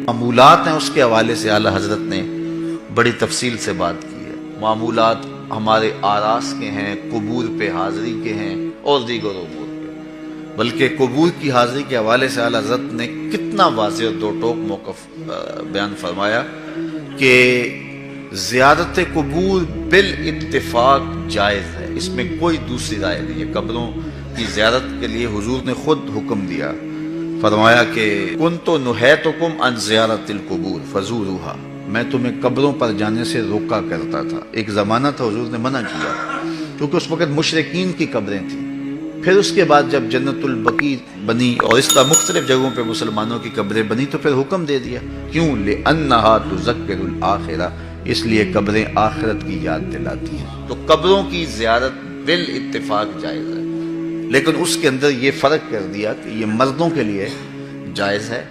معمولات ہیں اس کے حوالے سے اعلیٰ حضرت نے بڑی تفصیل سے بات کی ہے۔ معمولات ہمارے آراس کے ہیں، قبور پہ حاضری کے ہیں اور دیگر امور کے، بلکہ قبور کی حاضری کے حوالے سے اعلیٰ حضرت نے کتنا واضح اور دو ٹوک موقف بیان فرمایا کہ زیارت قبور بالاتفاق جائز ہے، اس میں کوئی دوسری رائے نہیں ہے۔ قبروں کی زیارت کے لیے حضور نے خود حکم دیا، فرمایا کہ کنت نہیتکم عن زیارت القبور فزوروها، میں تمہیں قبروں پر جانے سے روکا کرتا تھا۔ ایک زمانہ تھا حضور نے منع کیا کیونکہ اس وقت مشرکین کی قبریں تھیں۔ پھر اس کے بعد جب جنت البقیع بنی اور اس طرح مختلف جگہوں پہ مسلمانوں کی قبریں بنی تو پھر حکم دے دیا، کیوں؟ لأنها تذکر الآخرہ، اس لیے قبریں آخرت کی یاد دلاتی ہیں۔ تو قبروں کی زیارت بالاتفاق جائز ہے، لیکن اس کے اندر یہ فرق کر دیا کہ یہ مردوں کے لیے جائز ہے،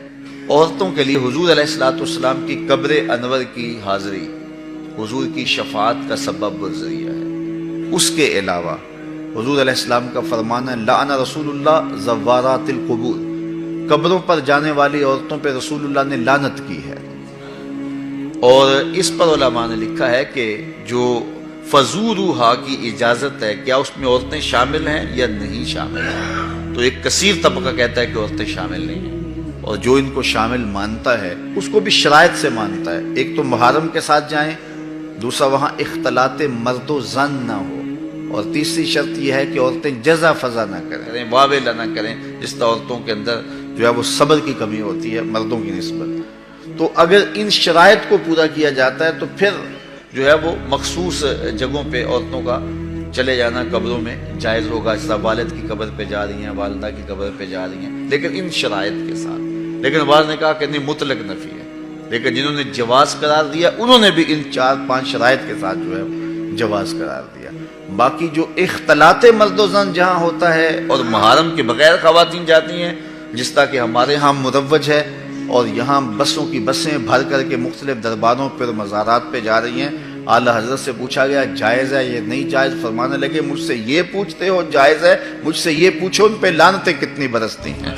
عورتوں کے لیے حضور علیہ الصلوۃ والسلام کی قبر انور کی حاضری حضور کی شفاعت کا سبب اور ذریعہ ہے۔ اس کے علاوہ حضور علیہ السلام کا فرمان ہے لعن رسول اللہ زوارات القبور، قبروں پر جانے والی عورتوں پہ رسول اللہ نے لعنت کی ہے۔ اور اس پر علماء نے لکھا ہے کہ جو فزوروہا کی اجازت ہے، کیا اس میں عورتیں شامل ہیں یا نہیں شامل ہیں؟ تو ایک کثیر طبقہ کہتا ہے کہ عورتیں شامل نہیں ہیں، اور جو ان کو شامل مانتا ہے اس کو بھی شرائط سے مانتا ہے۔ ایک تو محرم کے ساتھ جائیں، دوسرا وہاں اختلاط مرد و زن نہ ہو، اور تیسری شرط یہ ہے کہ عورتیں جزا فضا نہ کریں، واویلا نہ کریں، جس طرح عورتوں کے اندر جو ہے وہ صبر کی کمی ہوتی ہے مردوں کی نسبت۔ تو اگر ان شرائط کو پورا کیا جاتا ہے تو پھر جو ہے وہ مخصوص جگہوں پہ عورتوں کا چلے جانا قبروں میں جائز ہوگا، جس طرح والد کی قبر پہ جا رہی ہیں، والدہ کی قبر پہ جا رہی ہیں، لیکن ان شرائط کے ساتھ۔ لیکن بعض نے کہا کہ نہیں، مطلق نفی ہے، لیکن جنہوں نے جواز قرار دیا انہوں نے بھی ان 4-5 شرائط کے ساتھ جو ہے جواز قرار دیا۔ باقی جو اختلاط مرد و زن جہاں ہوتا ہے اور محرم کے بغیر خواتین جاتی ہیں، جس طرح کہ ہمارے ہاں مروج ہے، اور یہاں بسوں کی بسیں بھر کر کے مختلف درباروں پر مزارات پہ جا رہی ہیں، اعلیٰ حضرت سے پوچھا گیا جائز ہے یہ نہیں جائز، فرمانے لگے مجھ سے یہ پوچھتے ہو جائز ہے، مجھ سے یہ پوچھو ان پہ لعنتیں کتنی برستی ہیں۔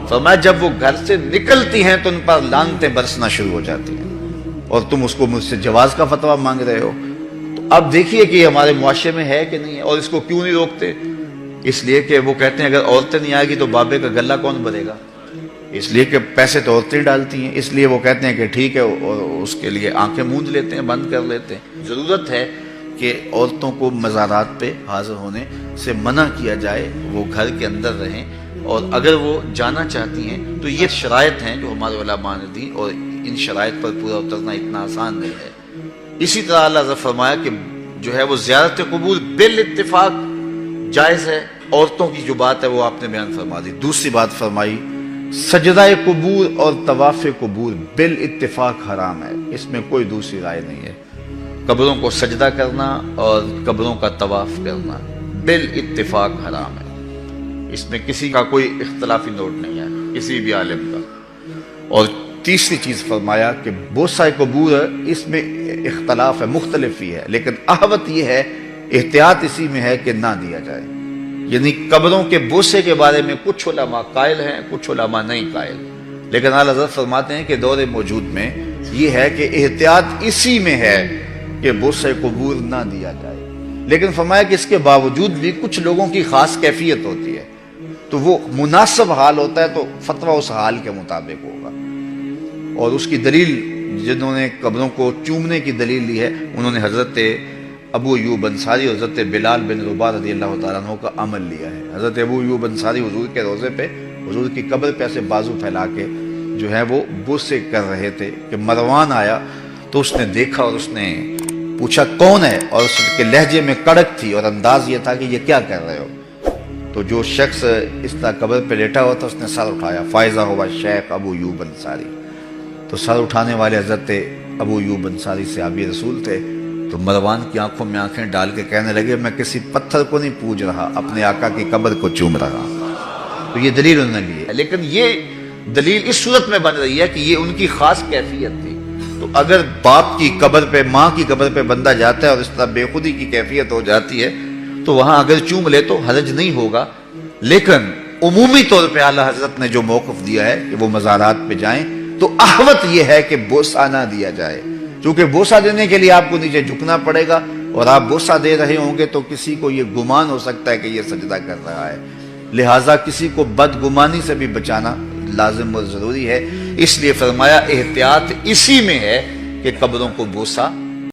فرمایا جب وہ گھر سے نکلتی ہیں تو ان پر لعنتیں برسنا شروع ہو جاتی ہیں، اور تم اس کو مجھ سے جواز کا فتویٰ مانگ رہے ہو۔ تو اب دیکھیے کہ یہ ہمارے معاشرے میں ہے کہ نہیں ہے، اور اس کو کیوں نہیں روکتے؟ اس لیے کہ وہ کہتے ہیں اگر عورتیں نہیں آئے گی تو بابے کا گلہ کون بھرے گا، اس لیے کہ پیسے تو عورتیں ڈالتی ہیں، اس لیے وہ کہتے ہیں کہ ٹھیک ہے، اور اس کے لیے آنکھیں موند لیتے ہیں، بند کر لیتے ہیں۔ ضرورت ہے کہ عورتوں کو مزارات پہ حاضر ہونے سے منع کیا جائے، وہ گھر کے اندر رہیں، اور اگر وہ جانا چاہتی ہیں تو یہ شرائط ہیں جو ہمارے علماء نے دی، اور ان شرائط پر پورا اترنا اتنا آسان نہیں ہے۔ اسی طرح اللہ نے فرمایا کہ جو ہے وہ زیارت قبور بالاتفاق جائز ہے، عورتوں کی جو بات ہے وہ آپ نے بیان فرما دی۔ دوسری بات فرمائی سجدہ قبور اور طواف قبور بالاتفاق حرام ہے، اس میں کوئی دوسری رائے نہیں ہے۔ قبروں کو سجدہ کرنا اور قبروں کا طواف کرنا بالاتفاق حرام ہے، اس میں کسی کا کوئی اختلافی نوٹ نہیں ہے کسی بھی عالم کا۔ اور تیسری چیز فرمایا کہ بوسہ قبور اس میں اختلاف ہے، مختلف ہی ہے، لیکن احوط یہ ہے، احتیاط اسی میں ہے کہ نہ دیا جائے۔ یعنی قبروں کے بوسے کے بارے میں کچھ علماء قائل ہیں، کچھ علماء نہیں قائل، لیکن اعلیٰ حضرت فرماتے ہیں کہ دور موجود میں یہ ہے کہ احتیاط اسی میں ہے کہ بوسہ قبور نہ دیا جائے، لیکن فرمایا کہ اس کے باوجود بھی کچھ لوگوں کی خاص کیفیت ہوتی ہے، تو وہ مناسب حال ہوتا ہے تو فتویٰ اس حال کے مطابق ہوگا۔ اور اس کی دلیل جنہوں نے قبروں کو چومنے کی دلیل لی ہے انہوں نے حضرت ابو ایوب انصاری اور حضرت بلال بن رباح رضی اللہ تعالیٰ عنہ کا عمل لیا ہے۔ حضرت ابو ایوب انصاری حضور کے روضے پہ، حضور کی قبر پہ ایسے بازو پھیلا کے جو ہے وہ بوسے کر رہے تھے کہ مروان آیا تو اس نے دیکھا اور اس نے پوچھا کون ہے، اور اس کے لہجے میں کڑک تھی اور انداز یہ تھا کہ یہ کیا کر رہے ہو۔ تو جو شخص اس طرح قبر پہ لیٹا ہوا تھا اس نے سر اٹھایا، فائزہ ہوا شیخ ابو ایوب انصاری۔ تو سر اٹھانے والے حضرت ابو ایوب انصاری صحابی رسول تھے، تو مروان کی آنکھوں میں آنکھیں ڈال کے کہنے لگے میں کسی پتھر کو نہیں پوج رہا، اپنے آقا کی قبر کو چوم رہا۔ تو یہ دلیل انہوں نے لی ہے، لیکن یہ دلیل اس صورت میں بن رہی ہے کہ یہ ان کی خاص کیفیت تھی۔ تو اگر باپ کی قبر پہ، ماں کی قبر پہ بندہ جاتا ہے اور اس طرح بے خودی کی کیفیت ہو جاتی ہے تو وہاں اگر چوم لے تو حرج نہیں ہوگا، لیکن عمومی طور پہ اعلیٰ حضرت نے جو موقف دیا ہے کہ وہ مزارات پہ جائیں، تو احوط یہ ہے کہ بوسہ نہ دیا جائے، چونکہ بوسہ دینے کے لیے آپ کو نیچے جھکنا پڑے گا، اور آپ بوسہ دے رہے ہوں گے تو کسی کو یہ گمان ہو سکتا ہے کہ یہ سجدہ کر رہا ہے، لہٰذا کسی کو بدگمانی سے بھی بچانا لازم اور ضروری ہے۔ اس لیے فرمایا احتیاط اسی میں ہے کہ قبروں کو بوسہ